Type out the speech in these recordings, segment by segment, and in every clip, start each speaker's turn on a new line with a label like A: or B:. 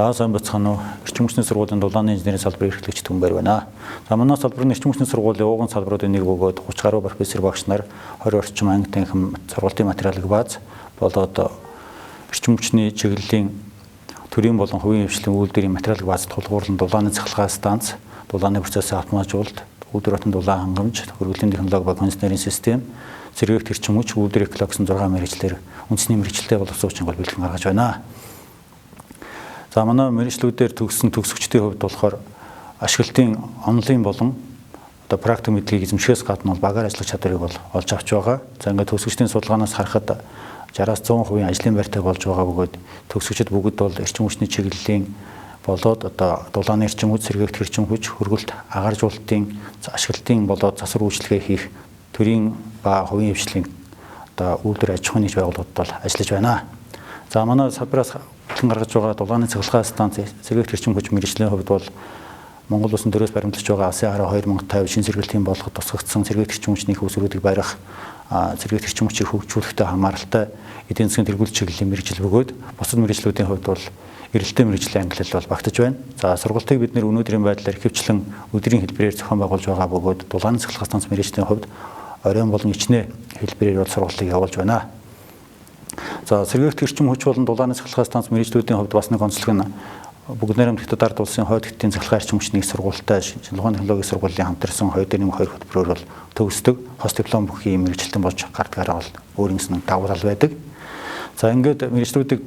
A: За сайн бацхан уу. Эрчим хүчний сургуулийн дулааны инженерийн салбарын эрхлэгч Түмбэр байна. За манай салбарын эрчим хүчний сургуулийн ууган салбаруудын нэг бөгөөд 30 гаруй профессор багш нар 20 орчим анги танхим сургалтын материалыг бааз болоод эрчим хүчний чиглэлийн төрийн болон хувийн хвшлийн үйлдвэрийн материалыг бааз тулгуурлан дулааны цахилгаан станц, дулааны процессын автоматжуулалт, үйлдвэр хотын дулаан хангамж, хөрвөлийн технологи ба конструктивын систем, зэрэгт эрчим хүч, үйлдвэр экологи гэсэн 6 мэргэжлэр үндэсний мэргэжилтэй боловсруучийн гол бэлтгэн гаргаж байна. За манай мэргэжлүүдээр төгссөн төгсөгчдийн хувьд болохоор ашиглалтын онлайн болон практик мэдлэгийг эзэмшихээс гадна багаар ажиллах чадварыг бол олж авч байгаа. За ингээд төгсөгчдийн судалгаанаас харахад 60-100% ажлын байртай болж байгаа бөгөөд төгсөгчд бүгд бол эрчим хүчний чиглэлийн болоод дулааны эрчим хүч, сэргээгдэх эрчим хүч, хөргөлт, агааржуулалтын ашиглалтын болоод засвар үйлчилгээ хийх төрийн ба хувийн хвшлийн үйлдвэр аж ахуйн нэгж байгууллагууд бол ажиллаж байна. За манай салбараас гаргаж байгаа дулааны цахилгаан станц сэргээгдэх эрчим хүч мэргэжлийн хувьд бол Монгол улсын төрөөс баримтлаж байгаа АС 2050 шин сэргэлтийн болгоход тусгагдсан сэргээгдэх эрчим хүчний үүсвэрүүдийг барих, сэргээгдэх эрчим хүчийг хөгжүүлэхтэй хамааралтай эдийн засгийн тэргуулах чиглэлийн мэргэжил бөгөөд бусад мэргэжлүүдийн хувьд бол эрэлттэй мэргэжлийн ангиллал бол багтаж байна. За сургалтыг бид нэр өнөөдрийн байдлаар ихэвчлэн өдрийн хэлбэрээр зохион байгуулж байгаа бөгөөд дулааны цахилгаан станц мэргэжлийн хувьд оройн болон ичнэ хэлбэрээр бол сургалтыг явуулж байна. За сэргээгдэх эрчим хүч болон дулааны цахилгаан станц мэргэжлүүдийн хувьд бас нэг онцлог нь бүгд найрамдагтад ард улсын хойд хотын цахилгаан эрчим хүчний сургуультай шинжилгээний технологийн сургуулийн хамтарсан 2-2 хөтөлбөрөөр бол төгсдөг. Пост диплом бүхий мэргэжилтэн болж гардгаараа бол өөр нэгэн давуу тал байдаг. За ингээд мэргэжлүүдийг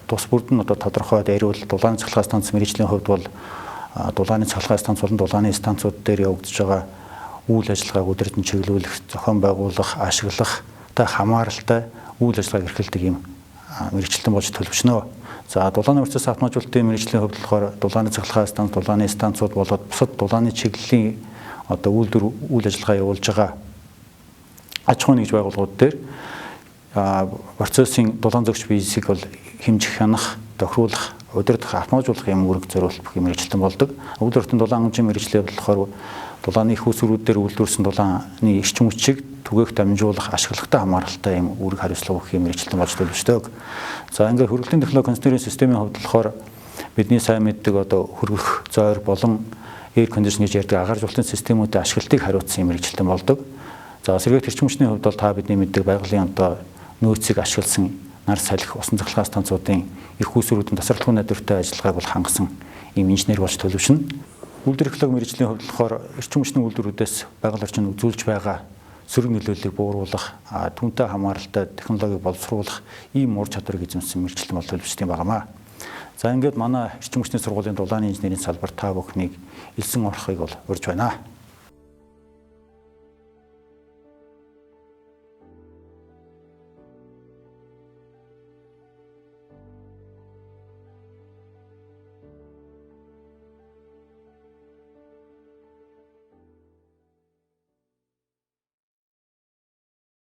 A: тус бүрд нь тодорхой дайруул дулааны цахилгаан станц мэргэжлийн хувьд бол дулааны цахилгаан станц болон дулааны станцууд дээр явагдаж байгаа үйл ажиллагааг удирдан чиглүүлэх, зохион байгуулах, ашиглахтай хамааралтай үйл ажиллагааг эрхэлдэг юм мэргэжилтэн болж төлөвшнө. За дулааны процесс автоматжуулалтын мэргэжлийн хувьд болохоор дулааны цахилгаан станц, дулааны станцууд болоод бусад дулааны чиглэлийн үйл ажиллагаа явуулж байгаа аж ахуйн нэгж байгууллагууд дээр процессын дулаан зөгч бизнесийг бол хэмжих, хянах, тохируулах, удирдах, автоматжуулах юм үүрэг зориулт бүх мэргэжилтэн болдог. Үйлдвэр хотын дулаан хангамжийн мэргэжлээр болохоор дулааны их үүсвэрүүдээр үйлдвэрсэн дулааны эрчим хүчийг түгээх, дамжуулах, ашиглахтай хамааралтай юм үүрэг хариуцлага өгөх юм мэргэжилтэн болж төлөвшдөг. За ингээд хөрвөлийн технологи конструктивын системийн хувьд болохоор бидний сайн мэддэг хөрвөх зойр болон эйр кондишн гэж ярьдаг агааржуулалтын системүүдийн ашиглалтыг хариуцсан юм мэргэжилтэн болдог. За сэргээгдэх эрчим хүчний хувьд бол та бидний мэддэг байгалийн нөөцийг ашигласан нар салхи усан цахилгаан станцуудын их үүсвэрүүдийн тасралтгүй найдвартай ажиллагааг бол хангасан юм инженер болж төлөвшнө. Үйлдвэр экологи мэргэжлийн хувьд болохоор эрчим хүчний үйлдвэрүүдээс байгаль орчин үзүүлж байгаа сөрөг нөлөөллийг бууруулах, түүнтэй хамааралтай технологиг боловсруулах ийм ур чадварыг эзэмсэн мэргэжилтэн бол төлөвшсөн байнамаа. За ингээд манай эрчим хүчний сургуулийн дулааны инженерийн салбар та бүхнийг элсэн орохыг бол урьж байна.